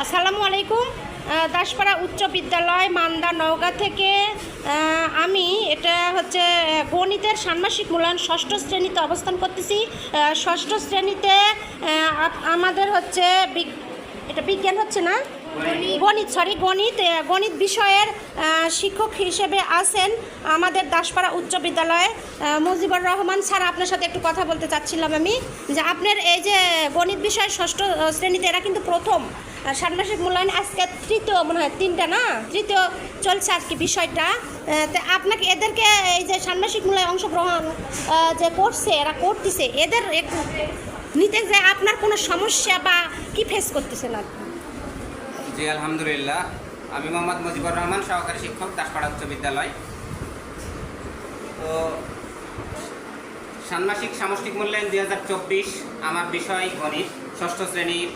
আসসালামু আলাইকুম। দাসপাড়া উচ্চ বিদ্যালয় মান্দা নওগাঁ থেকে আমি এটা হচ্ছে গণিতের ষান্মাসিক মূল্যায়ন ষষ্ঠ শ্রেণীতে অবস্থান করতেছি। ষষ্ঠ শ্রেণীতে আমাদের হচ্ছে এটা বিজ্ঞান হচ্ছে না, গণিত বিষয়ের শিক্ষক হিসেবে আছেন আমাদের দাসপাড়া উচ্চ বিদ্যালয়ে মুজিবুর রহমান স্যার। আপনার সাথে একটু কথা বলতে চাচ্ছিলাম আমি, যে আপনার এই যে গণিত বিষয় ষষ্ঠ শ্রেণীতে এরা কিন্তু প্রথম ষান্মাসিক মূল্যায়ন, আজকে তৃতীয় মনে হয়, তৃতীয় চলছে আর কি বিষয়টা। তো আপনাকে এদেরকে এই যে ষান্মাসিক মূল্যায়নে অংশগ্রহণ যে করছে, এরা করতেছে, এদের একটু নিতে যে আপনার কোনো সমস্যা বা কি ফেস করতেছেন আপনি? জি আলহামদুলিল্লাহ, আমি মোহাম্মদ মুজিবুর রহমান, সহকারী শিক্ষক, দাসপাড়া উচ্চ বিদ্যালয়। তো ষান্মাসিক সামষ্টিক মূল্যায়ন 2024 আমার বিষয় গণিত, ষষ্ঠ শ্রেণীর